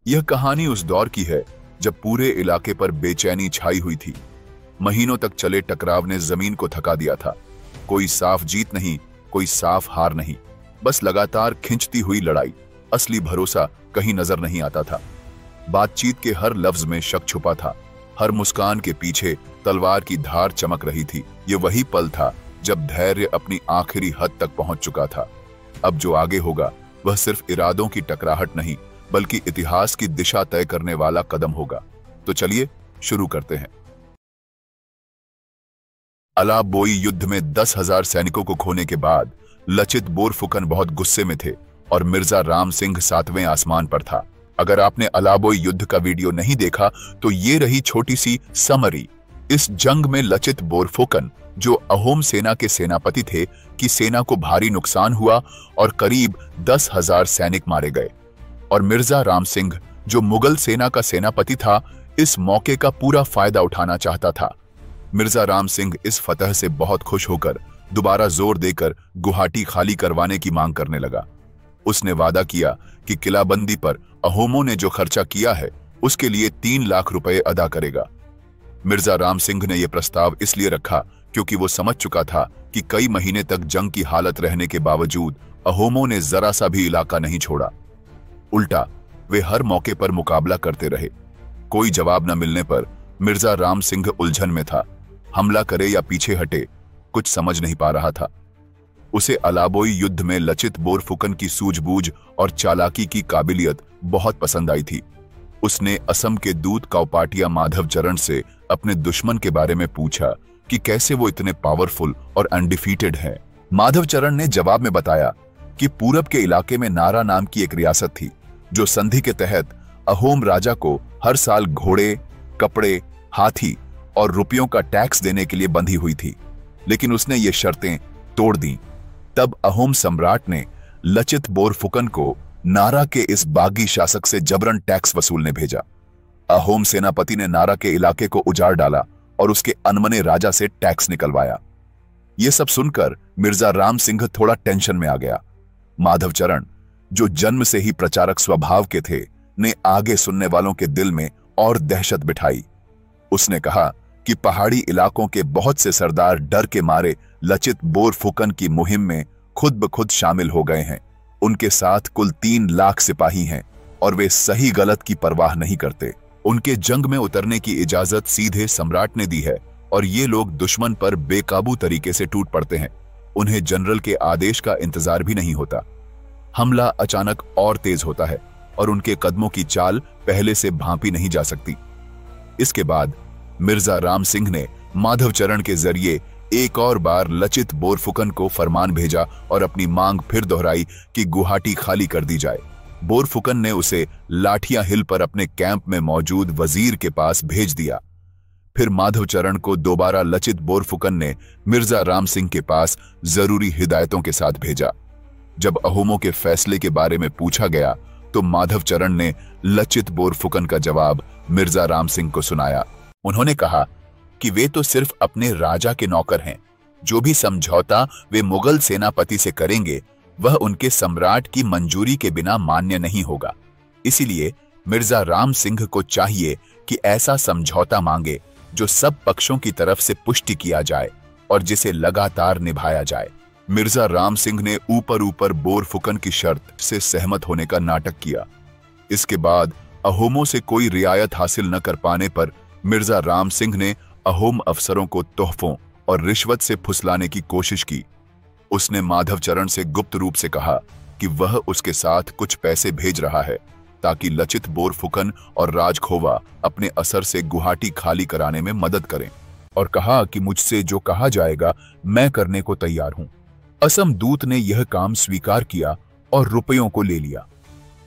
यह कहानी उस दौर की है जब पूरे इलाके पर बेचैनी छाई हुई थी। महीनों तक चले टकराव ने जमीन को थका दिया था। कोई साफ जीत नहीं, कोई साफ हार नहीं, बस लगातार खिंचती हुई लड़ाई। असली भरोसा कहीं नजर नहीं आता था। बातचीत के हर लफ्ज में शक छुपा था, हर मुस्कान के पीछे तलवार की धार चमक रही थी। ये वही पल था जब धैर्य अपनी आखिरी हद तक पहुंच चुका था। अब जो आगे होगा वह सिर्फ इरादों की टकराहट नहीं, बल्कि इतिहास की दिशा तय करने वाला कदम होगा। तो चलिए शुरू करते हैं। अलाबोई युद्ध में 10,000 सैनिकों को खोने के बाद लचित बोरफुकन बहुत गुस्से में थे और मिर्जा राम सिंह 7वें आसमान पर था। अगर आपने अलाबोई युद्ध का वीडियो नहीं देखा तो ये रही छोटी सी समरी। इस जंग में लचित बोरफुकन, जो अहोम सेना के सेनापति थे, की सेना को भारी नुकसान हुआ और करीब 10,000 सैनिक मारे गए। और मिर्जा राम सिंह, जो मुगल सेना का सेनापति था, इस मौके का पूरा फायदा उठाना चाहता था। मिर्जा राम सिंह इस फतह से बहुत खुश होकर दोबारा जोर देकर गुवाहाटी खाली करवाने की मांग करने लगा। उसने वादा किया कि किलाबंदी पर अहोमों ने जो खर्चा किया है उसके लिए 3 लाख रुपए अदा करेगा। मिर्जा राम सिंह ने यह प्रस्ताव इसलिए रखा क्योंकि वो समझ चुका था कि कई महीने तक जंग की हालत रहने के बावजूद अहोमों ने जरा सा भी इलाका नहीं छोड़ा। उल्टा वे हर मौके पर मुकाबला करते रहे। कोई जवाब न मिलने पर मिर्जा राम सिंह उलझन में था। हमला करे या पीछे हटे, कुछ समझ नहीं पा रहा था। उसे अलाबोई युद्ध में लचित बोरफुकन की सूझबूझ और चालाकी की काबिलियत बहुत पसंद आई थी। उसने असम के दूत कौपाटिया माधवचरण से अपने दुश्मन के बारे में पूछा कि कैसे वो इतने पावरफुल और अनडिफीटेड हैं। माधवचरण ने जवाब में बताया कि पूरब के इलाके में नारा नाम की एक रियासत थी, जो संधि के तहत अहोम राजा को हर साल घोड़े, कपड़े, हाथी और रुपयों का टैक्स देने के लिए बंधी हुई थी। लेकिन उसने ये शर्तें तोड़ दी। तब अहोम सम्राट ने लचित बोरफुकन को नारा के इस बागी शासक से जबरन टैक्स वसूलने भेजा। अहोम सेनापति ने नारा के इलाके को उजाड़ डाला और उसके अनमने राजा से टैक्स निकलवाया। यह सब सुनकर मिर्जा राम सिंह थोड़ा टेंशन में आ गया। माधवचरण, जो जन्म से ही प्रचारक स्वभाव के थे, ने आगे सुनने वालों के दिल में और दहशत बिठाई। उसने कहा कि पहाड़ी इलाकों के बहुत से सरदार डर के मारे लचित बोरफुकन की मुहिम में खुद ब खुद शामिल हो गए हैं। उनके साथ कुल 3 लाख सिपाही हैं और वे सही गलत की परवाह नहीं करते। उनके जंग में उतरने की इजाजत सीधे सम्राट ने दी है और ये लोग दुश्मन पर बेकाबू तरीके से टूट पड़ते हैं। उन्हें जनरल के आदेश का इंतजार भी नहीं होता। हमला अचानक और तेज होता है और उनके कदमों की चाल पहले से भांपी नहीं जा सकती। इसके बाद मिर्जा राम सिंह ने माधवचरण के जरिए एक और बार लचित बोरफुकन को फरमान भेजा और अपनी मांग फिर दोहराई कि गुवाहाटी खाली कर दी जाए। बोरफुकन ने उसे लाठिया हिल पर अपने कैंप में मौजूद वजीर के पास भेज दिया। फिर माधवचरण को दोबारा लचित बोरफुकन ने मिर्जा राम सिंह के पास जरूरी हिदायतों के साथ भेजा। जब अहोमों के फैसले के बारे में पूछा गया तो माधवचरण ने लचित बोरफुकन का जवाब मिर्जा राम सिंह को सुनाया। उन्होंने कहा कि वे तो सिर्फ अपने राजा के नौकर हैं। जो भी समझौता वे मुगल सेनापति से करेंगे वह उनके सम्राट की मंजूरी के बिना मान्य नहीं होगा। इसीलिए मिर्जा राम सिंह को चाहिए कि ऐसा समझौता मांगे जो सब पक्षों की तरफ से पुष्टि किया जाए और जिसे लगातार निभाया जाए। मिर्जा राम सिंह ने ऊपर ऊपर बोरफुकन की शर्त से सहमत होने का नाटक किया। इसके बाद अहोमों से कोई रियायत हासिल न कर पाने पर मिर्जा राम सिंह ने अहोम अफसरों को तोहफों और रिश्वत से फुसलाने की कोशिश की। उसने माधवचरण से गुप्त रूप से कहा कि वह उसके साथ कुछ पैसे भेज रहा है ताकि लचित बोरफुकन और राजखोवा अपने असर से गुवाहाटी खाली कराने में मदद करें, और कहा कि मुझसे जो कहा जाएगा मैं करने को तैयार हूं। असम दूत ने यह काम स्वीकार किया और रुपयों को ले लिया।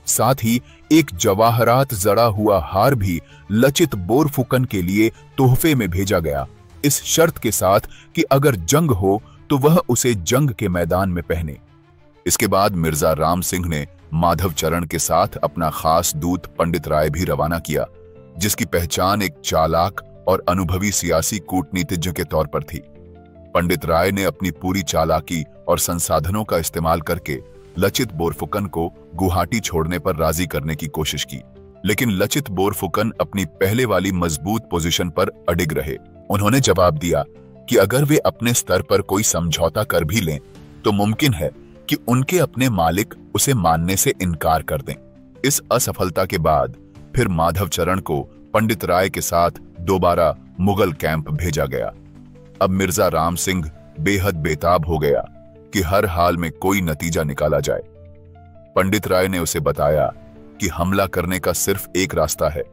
साथ ही एक जवाहरात जड़ा हुआ हार भी लचित बोरफुकन के लिए तोहफे में भेजा गया, इस शर्त के साथ कि अगर जंग हो तो वह उसे जंग के मैदान में पहने। इसके बाद मिर्जा राम सिंह ने माधवचरण के साथ अपना खास दूत पंडित राय भी रवाना किया, जिसकी पहचान एक चालाक और अनुभवी सियासी कूटनीतिज्ञ के तौर पर थी। पंडित राय ने अपनी पूरी चालाकी और संसाधनों का इस्तेमाल करके लचित बोरफुकन को गुवाहाटी छोड़ने पर राजी करने की कोशिश की, लेकिन लचित बोरफुकन अपनी पहले वाली मजबूत पोजीशन पर अडिग रहे। उन्होंने जवाब दिया कि अगर वे अपने स्तर पर कोई समझौता कर भी लें तो मुमकिन है कि उनके अपने मालिक उसे मानने से इनकार कर दें। इस असफलता के बाद फिर माधवचरण को पंडित राय के साथ दोबारा मुगल कैंप भेजा गया। अब मिर्जा राम सिंह बेहद बेताब हो गया कि हर हाल में कोई नतीजा निकाला जाए। पंडित राय ने उसे बताया कि हमला करने का सिर्फ एक रास्ता है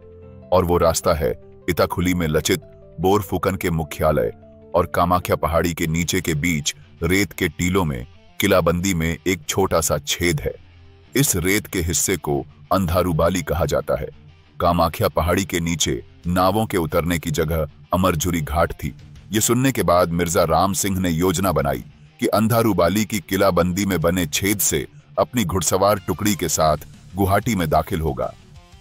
और वो रास्ता है इताखुली में लचित बोरफुकन के मुख्यालय और कामाख्या पहाड़ी के नीचे के बीच रेत के टीलों में किलाबंदी में एक छोटा सा छेद है। इस रेत के हिस्से को अंधारूबाली कहा जाता है। कामाख्या पहाड़ी के नीचे नावों के उतरने की जगह अमरझुरी घाट थी। ये सुनने के बाद मिर्जा राम सिंह ने योजना बनाई कि अंधारूबाली की किलाबंदी में बने छेद से अपनी घुड़सवार टुकड़ी के साथ गुवाहाटी में दाखिल होगा।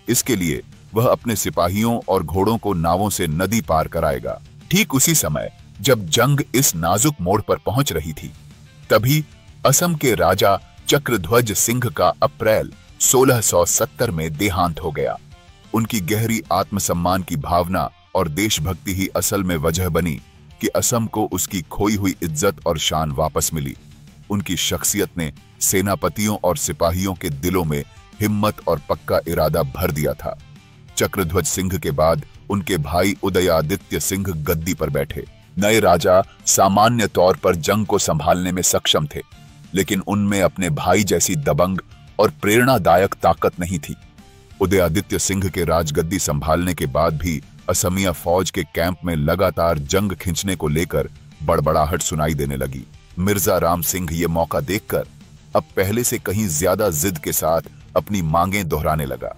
इसके लिए वह अपने सिपाहियों और घोड़ों को नावों से नदी पार कराएगा। ठीक उसी समय जब जंग इस नाजुक मोड़ पर पहुंच रही थी, तभी असम के राजा चक्रध्वज सिंह का अप्रैल 1670 में देहांत हो गया। उनकी गहरी आत्मसम्मान की भावना और देशभक्ति ही असल में वजह बनी कि असम को उसकी खोई हुई इज्जत और शान वापस मिली। उनकी शख्सियत ने सेनापतियों और सिपाहियों के दिलों में हिम्मत और पक्का इरादा भर दिया था। चक्रध्वज सिंह के बाद उनके भाई उदयादित्य सिंह गद्दी पर बैठे। नए राजा सामान्य तौर पर जंग को संभालने में सक्षम थे, लेकिन उनमें अपने भाई जैसी दबंग और प्रेरणादायक ताकत नहीं थी। उदयादित्य सिंह के राजगद्दी संभालने के बाद भी असमिया फौज के कैंप में लगातार जंग खींचने को लेकर बड़बड़ाहट सुनाई देने लगी। मिर्जा राम सिंह ये मौका देखकर अब पहले से कहीं ज्यादा जिद के साथ अपनी मांगें दोहराने लगा।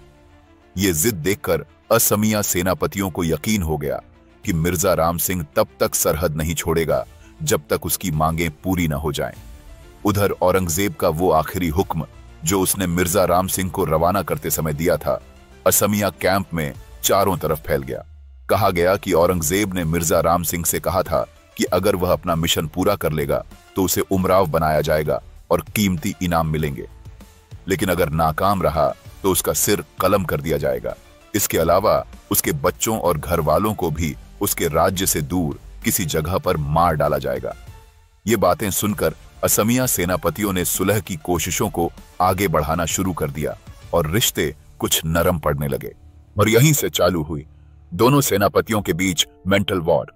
ये जिद देखकर असमिया सेनापतियों को यकीन हो गया कि मिर्जा राम सिंह तब तक सरहद नहीं छोड़ेगा जब तक उसकी मांगें पूरी न हो जाएं। उधर औरंगजेब का वो आखिरी हुक्म जो उसने मिर्जा राम सिंह को रवाना करते समय दिया था, असमिया कैंप में चारों तरफ फैल गया। कहा गया कि औरंगजेब ने मिर्जा राम सिंह से कहा था कि अगर वह अपना मिशन पूरा कर लेगा तो उसे उमराव बनाया जाएगा और कीमती इनाम मिलेंगे, लेकिन अगर नाकाम रहा तो उसका सिर कलम कर दिया जाएगा। इसके अलावा उसके बच्चों और घर वालों को भी उसके राज्य से दूर किसी जगह पर मार डाला जाएगा। ये बातें सुनकर असमिया सेनापतियों ने सुलह की कोशिशों को आगे बढ़ाना शुरू कर दिया और रिश्ते कुछ नरम पड़ने लगे। और यहीं से चालू हुई दोनों सेनापतियों के बीच मेंटल वॉर।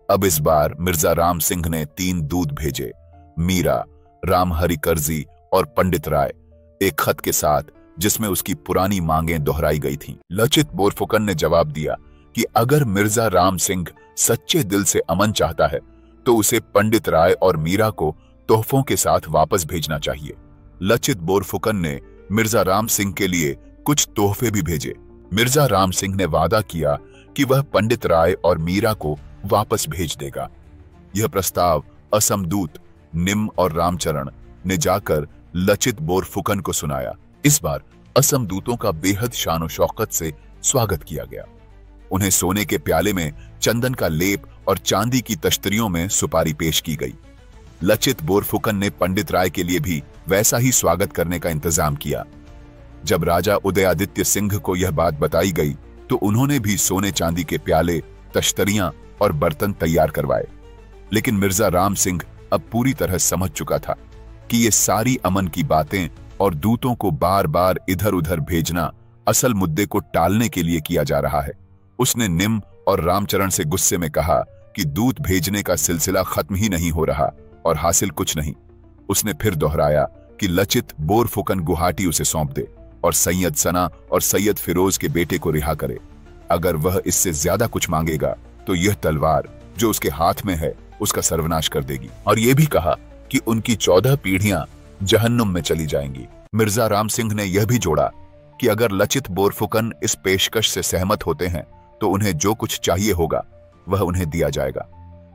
अब इस बार मिर्जा राम सिंह ने 3 दूत भेजे, मीरा, रामहरि करजी और पंडित राय, एक खत के साथ जिसमें उसकी पुरानी मांगें दोहराई गई थीं। लचित बोरफुकन ने जवाब दिया कि अगर मिर्जा राम सिंह सच्चे दिल से अमन चाहता है तो उसे पंडित राय और मीरा को तोहफों के साथ वापस भेजना चाहिए। लचित बोरफुकन ने मिर्जा राम सिंह के लिए कुछ तोहफे भी भेजे। मिर्जा राम सिंह ने वादा किया कि वह पंडित राय और मीरा को वापस भेज देगा। यह प्रस्ताव असम दूत निम और रामचरण ने जाकर लचित बोरफुकन को सुनाया। इस बार असम दूतों का बेहद शान और शौकत से स्वागत किया गया। उन्हें सोने के प्याले में चंदन का लेप और चांदी की तश्तरियों में सुपारी पेश की गई। लचित बोरफुकन ने पंडित राय के लिए भी वैसा ही स्वागत करने का इंतजाम किया। जब राजा उदयादित्य सिंह को यह बात बताई गई तो उन्होंने भी सोने चांदी के प्याले, तश्तरियां और बर्तन तैयार करवाए। लेकिन मिर्जा राम सिंह अब पूरी तरह समझ चुका था कि ये सारी अमन की बातें और दूतों को बार बार इधर उधर भेजना असल मुद्दे को टालने के लिए किया जा रहा है। उसने निम और रामचरण से गुस्से में कहा कि दूत भेजने का सिलसिला खत्म ही नहीं हो रहा और हासिल कुछ नहीं। उसने फिर दोहराया कि लचित बोरफुकन गुवाहाटी उसे सौंप दे और सैयद सना और सैयद फिरोज के बेटे को रिहा करे। अगर वह इससे ज्यादा कुछ मांगेगा तो यह तलवार जो उसके हाथ में है उसका सर्वनाश कर देगी। और यह भी कहा कि उनकी 14 पीढ़ियां जहन्नुम में चली जाएंगी। मिर्जा राम सिंह ने यह भी जोड़ा कि अगर लचित बोरफुकन इस पेशकश से सहमत होते हैं तो उन्हें जो कुछ चाहिए होगा वह उन्हें दिया जाएगा।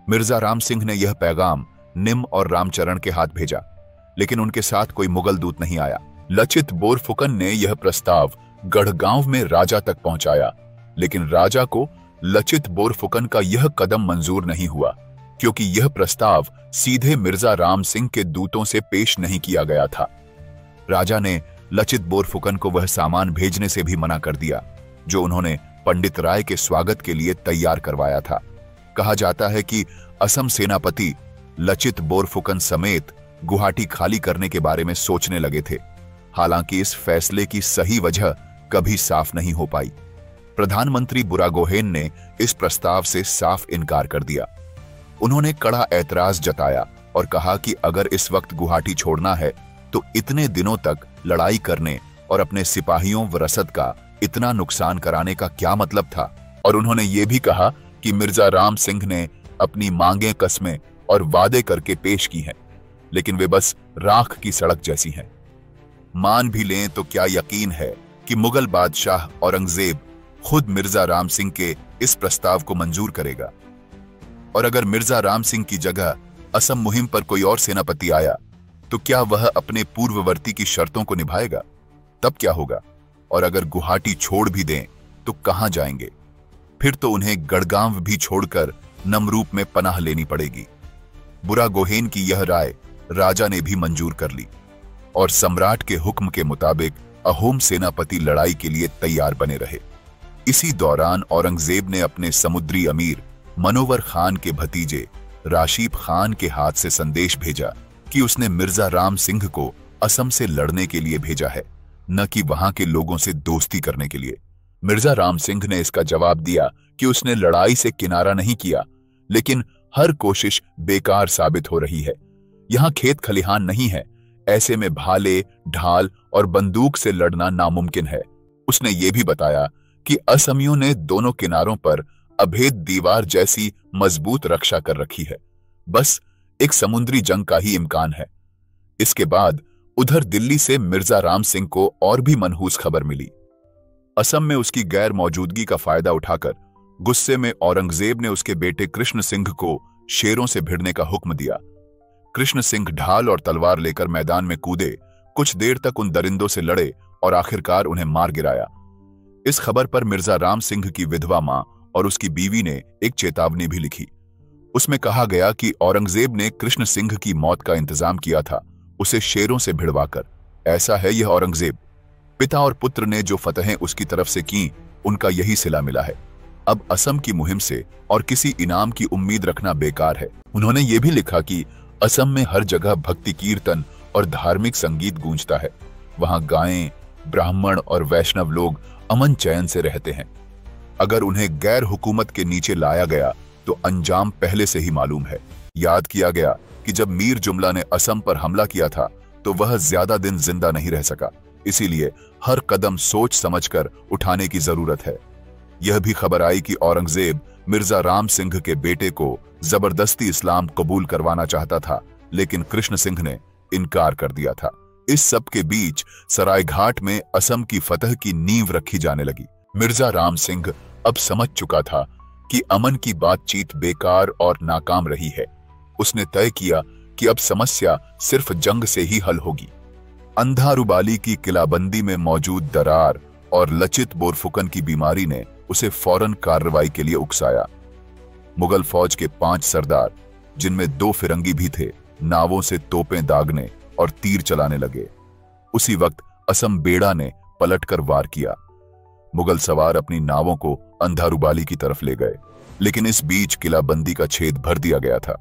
मिर्जा राम सिंह ने यह पैगाम निम और रामचरण के हाथ भेजा, लेकिन उनके साथ कोई मुगल दूत नहीं आया। लचित बोरफुकन ने यह प्रस्ताव गढ़गांव में राजा तक पहुंचाया, लेकिन राजा को लचित बोरफुकन का यह कदम मंजूर नहीं हुआ, क्योंकि यह प्रस्ताव सीधे मिर्जा राम सिंह के दूतों से पेश नहीं किया गया था। राजा ने लचित बोरफुकन को वह सामान भेजने से भी मना कर दिया जो उन्होंने पंडित राय के स्वागत के लिए तैयार करवाया था। कहा जाता है कि असम सेनापति लचित बोरफुकन समेत गुवाहाटी खाली करने के बारे में सोचने लगे थे। हालांकि इस फैसले की सही वजह कभी साफ नहीं हो पाई। प्रधानमंत्री बुरागोहेन ने इस प्रस्ताव से साफ इनकार कर दिया। उन्होंने कड़ा ऐतराज जताया और कहा कि अगर इस वक्त गुवाहाटी छोड़ना है तो इतने दिनों तक लड़ाई करने और अपने सिपाहियों व रसद का इतना नुकसान कराने का क्या मतलब था। और उन्होंने ये भी कहा कि मिर्जा राम सिंह ने अपनी मांगें, कस्में और वादे करके पेश की हैं, लेकिन वे बस राख की सड़क जैसी हैं। मान भी लें तो क्या यकीन है कि मुगल बादशाह औरंगजेब खुद मिर्जा राम सिंह के इस प्रस्ताव को मंजूर करेगा? और अगर मिर्जा राम सिंह की जगह असम मुहिम पर कोई और सेनापति आया तो क्या वह अपने पूर्ववर्ती की शर्तों को निभाएगा? तब क्या होगा? और अगर गुवाहाटी छोड़ भी दें तो कहां जाएंगे? फिर तो उन्हें गढ़गांव भी छोड़कर नमरूप में पनाह लेनी पड़ेगी। बुरागोहेन की यह राय राजा ने भी मंजूर कर ली और सम्राट के हुक्म के मुताबिक अहोम सेनापति लड़ाई के लिए तैयार बने रहे। इसी दौरान औरंगजेब ने अपने समुद्री अमीर मनोवर खान के भतीजे राशिद खान के हाथ से संदेश भेजा कि उसने मिर्जा राम सिंह को असम से लड़ने के लिए भेजा है, न कि वहां के लोगों से दोस्ती करने के लिए। मिर्जा राम सिंह ने इसका जवाब दिया कि उसने लड़ाई से किनारा नहीं किया, लेकिन हर कोशिश बेकार साबित हो रही है। यहां खेत खलिहान नहीं है, ऐसे में भाले, ढाल और बंदूक से लड़ना नामुमकिन है। उसने ये भी बताया कि असमियों ने दोनों किनारों पर अभेद दीवार जैसी मजबूत रक्षा कर रखी है, बस एक समुद्री जंग का ही इम्कान है। इसके बाद उधर दिल्ली से मिर्जा राम सिंह को और भी मनहूस खबर मिली। असम में उसकी गैर मौजूदगी का फायदा उठाकर गुस्से में औरंगजेब ने उसके बेटे कृष्ण सिंह को शेरों से भिड़ने का हुक्म दिया। कृष्ण सिंह ढाल और तलवार लेकर मैदान में कूदे, कुछ देर तक उन दरिंदों से लड़े और आखिरकार उन्हें मार गिराया। इस खबर पर मिर्जा राम सिंह की विधवा मां और उसकी बीवी ने एक चेतावनी भी लिखी। उसमें कहा गया कि औरंगजेब ने कृष्ण सिंह की मौत का इंतजाम किया था, उसे शेरों से भिड़वाकर। ऐसा है यह औरंगजेब। पिता और पुत्र ने जो फतहें उसकी तरफ से की, उनका यही सिला मिला है। अब असम की मुहिम से और किसी इनाम की उम्मीद रखना बेकार है। उन्होंने ये भी लिखा कि असम में हर जगह भक्ति कीर्तन और धार्मिक संगीत गूंजता है। वहां गायें, ब्राह्मण और वैष्णव लोग अमन चैन से रहते हैं। अगर उन्हें गैर हुकूमत के नीचे लाया गया तो अंजाम पहले से ही मालूम है। याद किया गया कि जब मीर जुमला ने असम पर हमला किया था तो वह ज्यादा दिन जिंदा नहीं रह सका, इसीलिए हर कदम सोच समझकर उठाने की जरूरत है। यह भी खबर आई कि औरंगजेब मिर्जा राम सिंह के बेटे को जबरदस्ती इस्लाम कबूल करवाना चाहता था, लेकिन कृष्ण सिंह ने इनकार कर दिया था। इस सब के बीच सरायघाट में असम की फतह की नींव रखी जाने लगी। मिर्जा राम सिंह अब समझ चुका था कि अमन की बातचीत बेकार और नाकाम रही है। उसने तय किया कि अब समस्या सिर्फ जंग से ही हल होगी। अंधारुबाली की किलाबंदी में मौजूद दरार और लचित बोरफुकन की बीमारी ने उसे फौरन कार्रवाई के लिए उकसाया। मुगल फौज के 5 सरदार, जिनमें 2 फिरंगी भी थे, नावों से तोपें दागने और तीर चलाने लगे। उसी वक्त असम बेड़ा ने पलटकर वार किया। मुगल सवार अपनी नावों को अंधारुबाली की तरफ ले गए, लेकिन इस बीच किलाबंदी का छेद भर दिया गया था।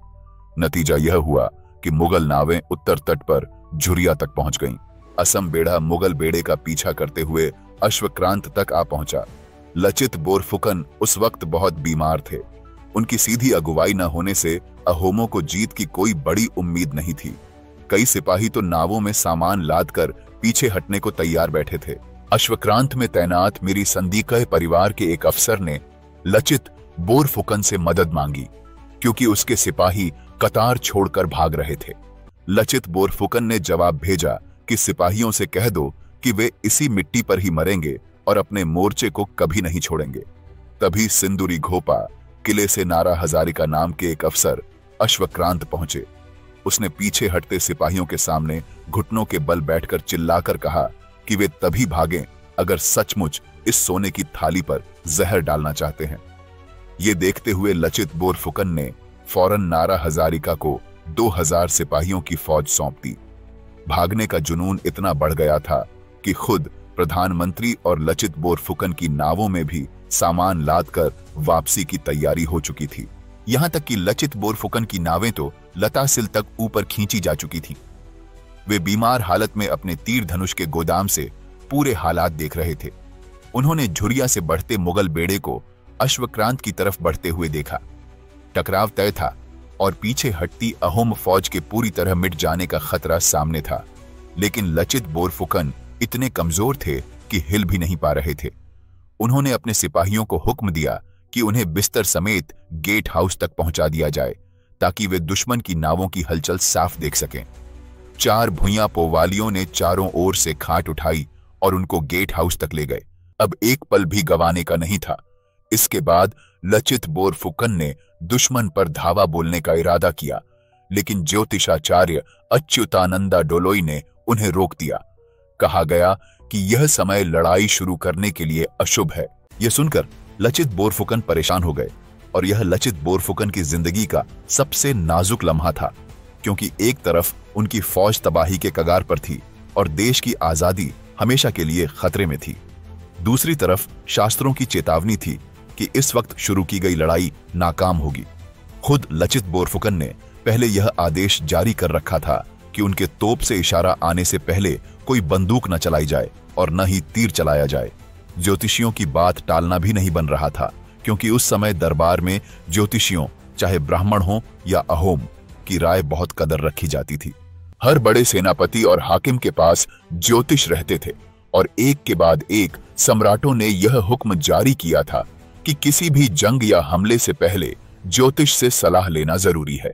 नतीजा यह हुआ कि मुगल नावें उत्तर तट पर झुरिया तक पहुंच गईं। असम बेड़ा मुगल बेड़े का पीछा करते हुए अश्वक्रांत तक आ पहुंचा। लचित बोरफुकन उस वक्त बहुत बीमार थे। उनकी सीधी अगुवाई न होने से अहोमों को जीत की कोई बड़ी उम्मीद नहीं थी। कई सिपाही तो नावों में सामान लादकर पीछे हटने को तैयार बैठे थे। अश्वक्रांत में तैनात मेरी संदीकय परिवार के एक अफसर ने लचित बोरफुकन से मदद मांगी, क्योंकि उसके सिपाही कतार छोड़कर भाग रहे थे। लचित बोरफुकन ने जवाब भेजा कि सिपाहियों से कह दो कि वे इसी मिट्टी पर ही मरेंगे और अपने मोर्चे को कभी नहीं छोड़ेंगे। तभी सिंदूरी घोपा किले से नारा हजारिका नाम के एक अफसर अश्वक्रांत पहुंचे। उसने पीछे हटते सिपाहियों के सामने घुटनों के बल बैठकर चिल्लाकर कहा कि वे तभी भागें अगर सचमुच इस सोने की थाली पर जहर डालना चाहते हैं। ये देखते हुए लचित बोरफुकन ने फौरन नारा हजारिका को 2000 सिपाहियों की फौज सौंप दी। भागने का जुनून इतना बढ़ गया था कि खुद प्रधानमंत्री और लचित बोरफुकन की नावों में भी सामान लादकर वापसी की तैयारी हो चुकी थी। यहां तक कि लचित बोरफुकन की नावें तो लतासिल तक ऊपर खींची जा चुकी थीं। वे बीमार हालत में अपने तीर धनुष के गोदाम से पूरे हालात देख रहे थे। उन्होंने झुरिया से बढ़ते मुगल बेड़े को अश्वक्रांत की तरफ बढ़ते हुए देखा। टकराव तय था और पीछे हटती अहोम फौज के पूरी तरह मिट जाने का खतरा सामने था, लेकिन लचित बोरफुकन इतने कमजोर थे कि हिल भी नहीं पा रहे थे। उन्होंने अपने सिपाहियों को हुक्म दिया कि उन्हें बिस्तर समेत गेट हाउस तक पहुंचा दिया जाए ताकि वे दुश्मन की नावों की हलचल साफ देख सकें। 4 भुइयां पोवालियों ने चारों ओर से खाट उठाई और उनको गेट हाउस तक ले गए। अब एक पल भी गंवाने का नहीं था। इसके बाद लचित बोरफुकन ने दुश्मन पर धावा बोलने का इरादा किया, लेकिन ज्योतिषाचार्य अच्युतानंदा डोलोई ने उन्हें रोक दिया। कहा गया कि यह समय लड़ाई शुरू करने के लिए अशुभ है। यह सुनकर लचित बोरफुकन परेशान हो गए और यह लचित बोरफुकन की जिंदगी का सबसे नाजुक लम्हा था, क्योंकि एक तरफ उनकी फौज तबाही के कगार पर थी और देश की आजादी हमेशा के लिए खतरे में थी। दूसरी तरफ शास्त्रों की चेतावनी थी कि इस वक्त शुरू की गई लड़ाई नाकाम होगी। खुद लचित बोरफुकन ने पहले यह आदेश जारी कर रखा था कि उनके तोप से इशारा आने से पहले कोई बंदूक न चलाई जाए और न ही तीर चलाया जाए। ज्योतिषियों की बात टालना भी नहीं बन रहा था, क्योंकि उस समय दरबार में ज्योतिषियों, चाहे ब्राह्मण हो या अहोम, की राय बहुत कदर रखी जाती थी। हर बड़े सेनापति और हाकिम के पास ज्योतिष रहते थे और एक के बाद एक सम्राटों ने यह हुक्म जारी किया था कि किसी भी जंग या हमले से पहले ज्योतिष से सलाह लेना जरूरी है।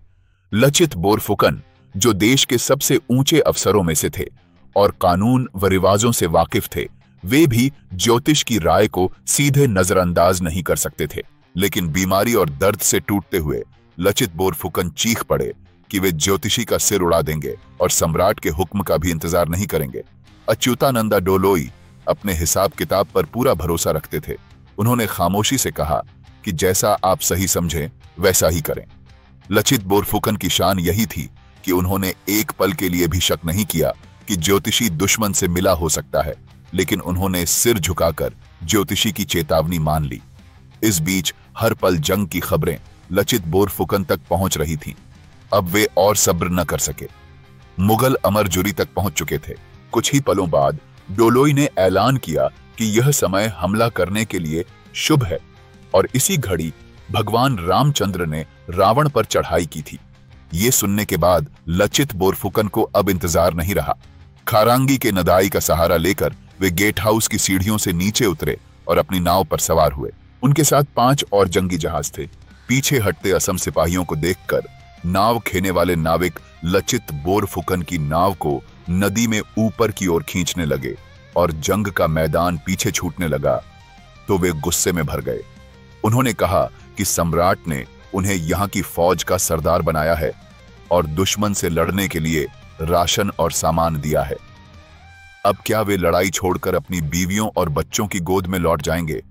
लचित बोरफुकन, जो देश के सबसे ऊंचे अफसरों में से थे और कानून व रिवाजों से वाकिफ थे, वे भी ज्योतिष की राय को सीधे नजरअंदाज नहीं कर सकते थे। लेकिन बीमारी और दर्द से टूटते हुए लचित बोरफुकन चीख पड़े कि वे ज्योतिषी का सिर उड़ा देंगे और सम्राट के हुक्म का भी इंतजार नहीं करेंगे। अच्युतानंदा डोलोई अपने हिसाब किताब पर पूरा भरोसा रखते थे। उन्होंने खामोशी से कहा कि जैसा आप सही समझें वैसा ही करें। लचित बोरफुकन की शान यही थी कि उन्होंने एक पल के लिए भी शक नहीं किया कि ज्योतिषी दुश्मन से मिला हो सकता है, लेकिन उन्होंने सिर झुकाकर ज्योतिषी की चेतावनी मान ली। इस बीच हर पल जंग की खबरें लचित बोरफुकन तक पहुंच रही थीं। अब वे और सब्र न कर सके। मुगल अमरजुरी तक पहुंच चुके थे। कुछ ही पलों बाद डोलोई ने ऐलान किया कि यह समय हमला करने के लिए शुभ है और इसी घड़ी भगवान रामचंद्र ने रावण पर चढ़ाई की थी। ये सुनने के बाद लचित बोरफुकन को अब इंतजार नहीं रहा। खारांगी के नदाई का सहारा लेकर वे गेट हाउस की सीढ़ियों से नीचे उतरे और अपनी नाव पर सवार हुए। उनके साथ 5 और जंगी जहाज थे। पीछे हटते असम सिपाहियों को देखकर नाव खेने वाले नाविक लचित बोरफुकन की नाव को नदी में ऊपर की ओर खींचने लगे और जंग का मैदान पीछे छूटने लगा तो वे गुस्से में भर गए। उन्होंने कहा कि सम्राट ने उन्हें यहाँ की फौज का सरदार बनाया है और दुश्मन से लड़ने के लिए राशन और सामान दिया है। अब क्या वे लड़ाई छोड़कर अपनी बीवियों और बच्चों की गोद में लौट जाएंगे?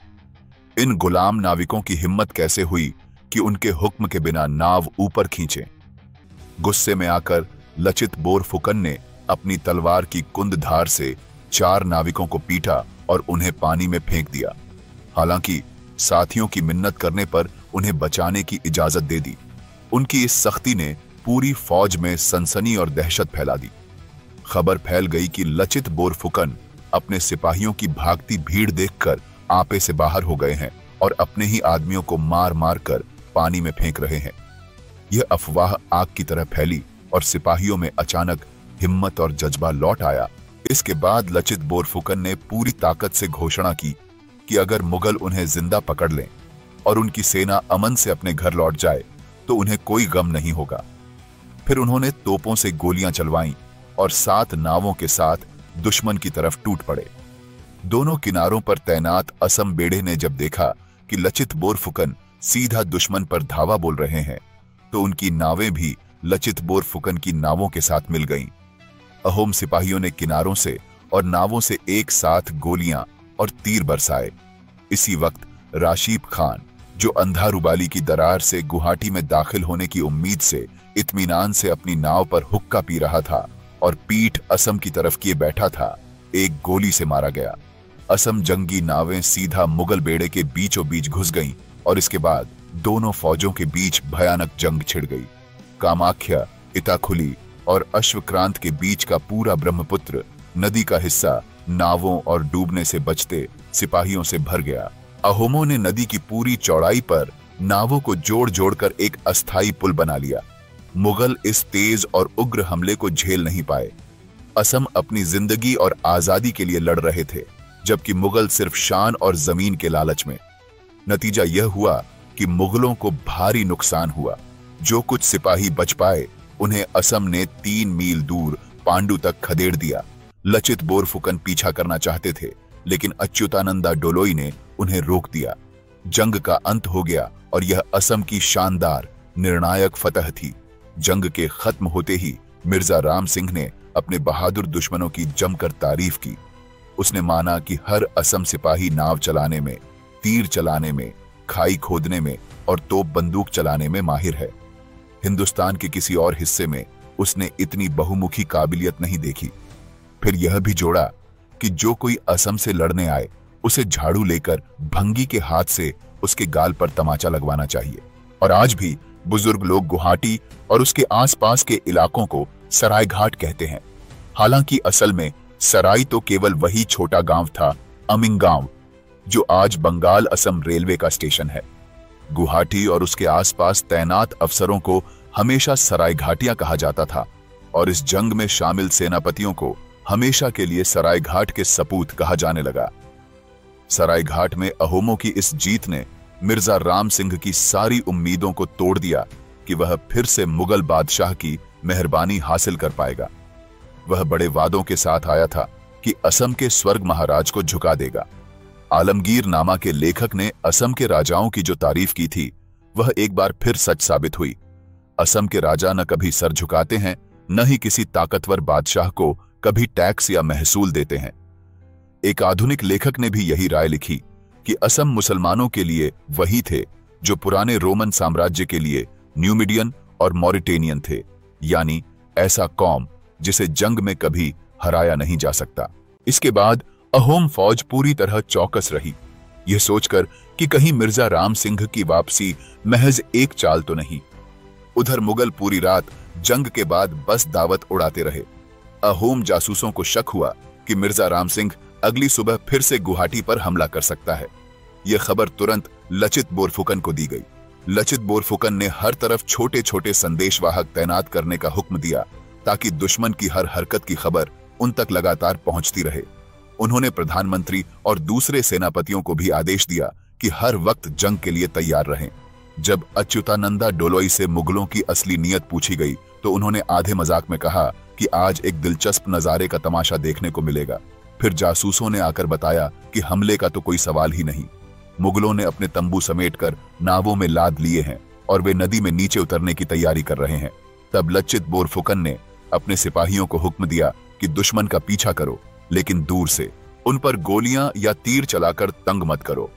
इन गुलाम नाविकों की हिम्मत कैसे हुई कि उनके हुक्म के बिना नाव ऊपर खींचे? गुस्से में आकर लचित बोरफुकन ने अपनी तलवार की कुंद धार से 4 नाविकों को पीटा और उन्हें पानी में फेंक दिया। हालांकि साथियों की मिन्नत करने पर उन्हें बचाने की इजाजत दे दी। उनकी इस सख्ती ने पूरी फौज में सनसनी और दहशत फैला दी। खबर फैल गई कि लचित बोरफुकन अपने सिपाहियों की भागती भीड़ देखकर आपे से बाहर हो गए हैं और अपने ही आदमियों को मार मार कर पानी में फेंक रहे हैं। यह अफवाह आग की तरह फैली और सिपाहियों में अचानक हिम्मत और जज्बा लौट आया। इसके बाद लचित बोरफुकन ने पूरी ताकत से घोषणा की कि अगर मुगल उन्हें जिंदा पकड़ लें और उनकी सेना अमन से अपने घर लौट जाए तो उन्हें कोई गम नहीं होगा। फिर उन्होंने तोपों से गोलियां चलवाईं और 7 नावों के साथ दुश्मन की तरफ टूट पड़े। दोनों किनारों पर तैनात असम बेड़े ने जब देखा कि लचित बोरफुकन सीधा दुश्मन पर धावा बोल रहे हैं तो उनकी नावें भी लचित बोरफुकन की नावों के साथ मिल गईं। अहोम सिपाहियों ने किनारों से और नावों से एक साथ गोलियां और तीर बरसाए। इसी वक्त राशिद खान, जो अंधारुबाली की दरार से गुवाहाटी में दाखिल होने की उम्मीद से इत्मीनान से अपनी नाव पर हुक्का पी रहा था और पीठ असम की तरफ किए बैठा था, एक गोली से मारा गया। असम जंगी नावें सीधा मुगल बेड़े के बीचों बीच घुस गईं और इसके बाद दोनों फौजों के बीच भयानक जंग छिड़ गई। कामाख्या, इताखुली और अश्वक्रांत के बीच का पूरा ब्रह्मपुत्र नदी का हिस्सा नावों और डूबने से बचते सिपाहियों से भर गया। अहोमों ने नदी की पूरी चौड़ाई पर नावों को जोड़ जोड़कर एक अस्थायी पुल बना लिया। मुगल इस तेज और उग्र हमले को झेल नहीं पाए। असम अपनी जिंदगी और आजादी के लिए लड़ रहे थे, जबकि मुगल सिर्फ शान और जमीन के लालच में। नतीजा यह हुआ कि मुगलों को भारी नुकसान हुआ। जो कुछ सिपाही बच पाए उन्हें असम ने 3 मील दूर पांडु तक खदेड़ दिया। लचित बोरफुकन पीछा करना चाहते थे, लेकिन अच्युतानंदा डोलोई ने उन्हें रोक दिया। जंग का अंत हो गया और यह असम की शानदार निर्णायक फतह थी। जंग के खत्म होते ही मिर्जा राम सिंह ने अपने बहादुर दुश्मनों की जमकर तारीफ की। उसने माना कि हर असम सिपाही नाव चलाने में, तीर चलाने में, खाई खोदने में और तोप बंदूक चलाने में माहिर है। हिंदुस्तान के किसी और हिस्से में उसने इतनी बहुमुखी काबिलियत नहीं देखी। फिर यह भी जोड़ा कि जो कोई असम से लड़ने आए उसे झाड़ू लेकर भंगी के हाथ से उसके गाल पर तमाचा लगवाना चाहिए। और आज भी बुजुर्ग लोग गुवाहाटी और उसके आसपास के इलाकों को सरायघाट कहते हैं। हालांकि असल में सराय तो केवल वही छोटा गांव था, अमिंग गांव, जो आज बंगाल असम रेलवे का स्टेशन है। गुवाहाटी और उसके आसपास तैनात अफसरों को हमेशा सरायघाटियां कहा जाता था और इस जंग में शामिल सेनापतियों को हमेशा के लिए सरायघाट के सपूत कहा जाने लगा। सरायघाट में अहोमों की इस जीत ने मिर्जा राम सिंह की सारी उम्मीदों को तोड़ दिया कि वह फिर से मुगल बादशाह की मेहरबानी हासिल कर पाएगा। वह बड़े वादों के साथ आया था कि असम के स्वर्ग महाराज को झुका देगा। आलमगीर नामा के लेखक ने असम के राजाओं की जो तारीफ की थी वह एक बार फिर सच साबित हुई। असम के राजा न कभी सर झुकाते हैं, न ही किसी ताकतवर बादशाह को कभी टैक्स या महसूल देते हैं। एक आधुनिक लेखक ने भी यही राय लिखी कि असम मुसलमानों के लिए वही थे जो पुराने रोमन साम्राज्य के लिए न्यूमिडियन और मॉरिटेनियन थे, यानी ऐसा कौम जिसे जंग में कभी हराया नहीं जा सकता। इसके बाद अहोम फौज पूरी तरह चौकस रही, यह सोचकर कि कहीं मिर्जा राम सिंह की वापसी महज एक चाल तो नहीं। उधर मुगल पूरी रात जंग के बाद बस दावत उड़ाते रहे। अहोम जासूसों को शक हुआ कि मिर्जा राम सिंह अगली सुबह फिर से गुवाहाटी पर हमला कर सकता है। यह खबर तुरंत लचित बोरफुकन को दी गई। लचित बोरफुकन ने हर तरफ छोटे छोटे संदेशवाहक तैनात करने का हुक्म दिया ताकि दुश्मन की हर हरकत की खबर उन तक लगातार पहुंचती रहे। उन्होंने प्रधानमंत्री और दूसरे सेनापतियों को भी आदेश दिया कि हर वक्त जंग के लिए तैयार रहें। जब अच्युतानंदा डोलोई से मुगलों की असली नीयत पूछी गई तो उन्होंने आधे मजाक में कहा कि आज एक दिलचस्प नजारे का तमाशा देखने को मिलेगा। फिर जासूसों ने आकर बताया कि हमले का तो कोई सवाल ही नहीं। मुगलों ने अपने तंबू समेटकर नावों में लाद लिए हैं और वे नदी में नीचे उतरने की तैयारी कर रहे हैं। तब लचित बोरफुकन ने अपने सिपाहियों को हुक्म दिया कि दुश्मन का पीछा करो, लेकिन दूर से। उन पर गोलियां या तीर चलाकर तंग मत करो।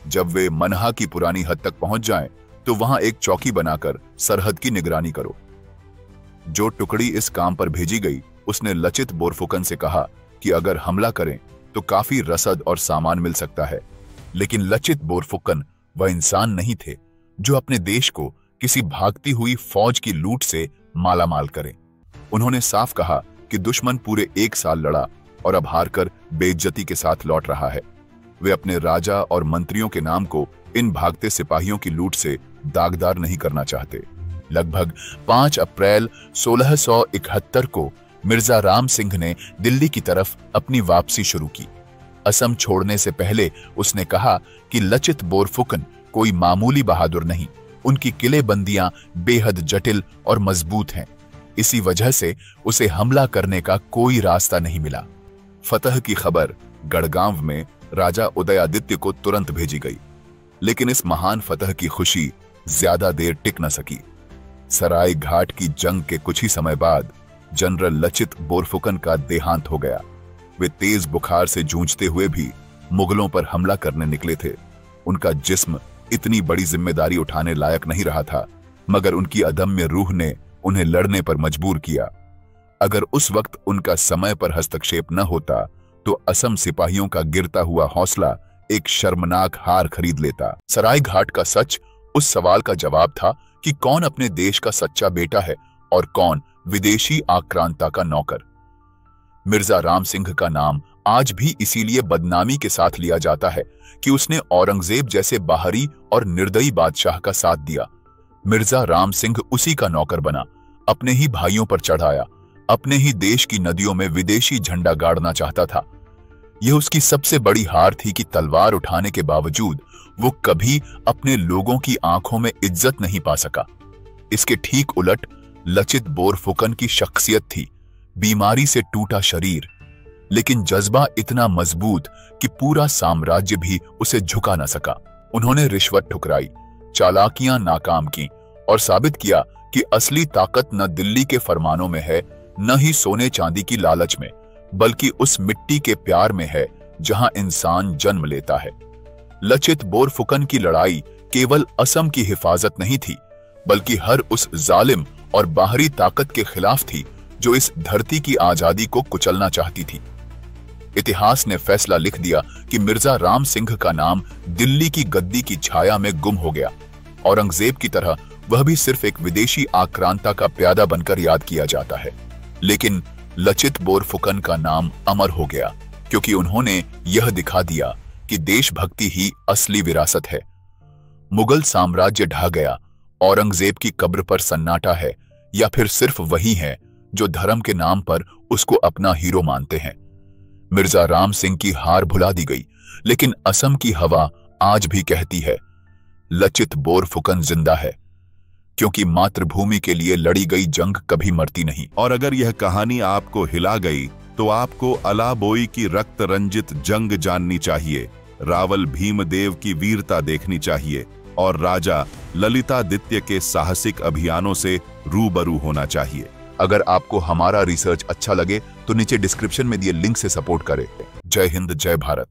जब वे मनहा की पुरानी हद तक पहुंच जाएं, तो वहां एक चौकी बनाकर सरहद की निगरानी करो। जो टुकड़ी इस काम पर भेजी गई उसने लचित बोरफुकन से कहा कि अगर हमला करें तो काफी रसद और सामान मिल सकता है। लेकिन लचित बोरफुकन वह इंसान नहीं थे जो अपने देश को किसी भागती हुई फौज की लूट से मालामाल करे। उन्होंने साफ कहा कि दुश्मन पूरे 1 साल लड़ा और अब हारकर बेइज्जती के साथ लौट रहा है। वे अपने राजा और मंत्रियों के नाम को इन भागते सिपाहियों की लूट से दागदार नहीं करना चाहते। लगभग 5 अप्रैल 1671 को मिर्जा राम सिंह ने दिल्ली की तरफ अपनी वापसी शुरू की। असम छोड़ने से पहले उसने कहा कि लचित बोरफुकन कोई मामूली बहादुर नहीं, उनकी किलेबंदियां बेहद जटिल और मजबूत हैं। इसी वजह से उसे हमला करने का कोई रास्ता नहीं मिला। फतह की खबर गढ़गांव में राजा उदयादित्य को तुरंत भेजी गई, लेकिन इस महान फतह की खुशी ज्यादा देर टिक न सकी। सराय घाट की जंग के कुछ ही समय बाद जनरल लचित बोरफुकन का देहांत हो गया। वे तेज बुखार से जूझते हुए भी मुगलों पर हमला करने निकले थे। उनका जिस्म इतनी बड़ी जिम्मेदारी उठाने लायक नहीं रहा था, मगर उनकी अदम्य रूह ने उन्हें लड़ने पर मजबूर किया। अगर उस वक्त उनका समय पर हस्तक्षेप न होता तो असम सिपाहियों का गिरता हुआ हौसला एक शर्मनाक हार खरीद लेता। सराय घाट का सच उस सवाल का जवाब था कि कौन अपने देश का सच्चा बेटा है और कौन विदेशी आक्रांता का नौकर। मिर्जा राम सिंह का नाम आज भी इसीलिए बदनामी के साथ लिया जाता है कि उसने औरंगजेब जैसे बाहरी और निर्दयी बादशाह का साथ दिया। मिर्जा राम सिंह उसी का नौकर बना, अपने ही भाइयों पर चढ़ाया, अपने ही देश की नदियों में विदेशी झंडा गाड़ना चाहता था। यह उसकी सबसे बड़ी हार थी कि तलवार उठाने के बावजूद वो कभी अपने लोगों की आंखों में इज्जत नहीं पा सका। इसके ठीक उलट लचित बोरफुकन की शख्सियत थी, बीमारी से टूटा शरीर, लेकिन जज्बा इतना मजबूत कि पूरा साम्राज्य भी उसे झुका न सका। उन्होंने रिश्वत ठुकराई, चालाकियां नाकाम की और साबित किया कि असली ताकत न दिल्ली के फरमानों में है, न ही सोने चांदी की लालच में, बल्कि उस मिट्टी के प्यार में है जहां इंसान जन्म लेता है। लचित बोरफुकन की लड़ाई केवल असम की हिफाजत नहीं थी, बल्कि हर उस जालिम और बाहरी ताकत के खिलाफ थी जो इस धरती की आजादी को कुचलना चाहती थी। इतिहास ने फैसला लिख दिया कि मिर्जा राम सिंह का नाम दिल्ली की गद्दी की छाया में गुम हो गया। औरंगजेब की तरह वह भी सिर्फ एक विदेशी आक्रांता का प्यादा बनकर याद किया जाता है, लेकिन लचित बोरफुकन का नाम अमर हो गया क्योंकि उन्होंने यह दिखा दिया कि देशभक्ति ही असली विरासत है। मुगल साम्राज्य ढह गया, औरंगजेब की कब्र पर सन्नाटा है, या फिर सिर्फ वही है जो धर्म के नाम पर उसको अपना हीरो मानते हैं। मिर्जा राम सिंह की हार भुला दी गई, लेकिन असम की हवा आज भी कहती है, लचित बोरफुकन जिंदा है, क्योंकि मातृभूमि के लिए लड़ी गई जंग कभी मरती नहीं। और अगर यह कहानी आपको हिला गई तो आपको अलाबोई की रक्त रंजित जंग जाननी चाहिए, रावल भीमदेव की वीरता देखनी चाहिए और राजा ललितादित्य के साहसिक अभियानों से रूबरू होना चाहिए। अगर आपको हमारा रिसर्च अच्छा लगे तो नीचे डिस्क्रिप्शन में दिए लिंक से सपोर्ट करें। जय हिंद, जय भारत।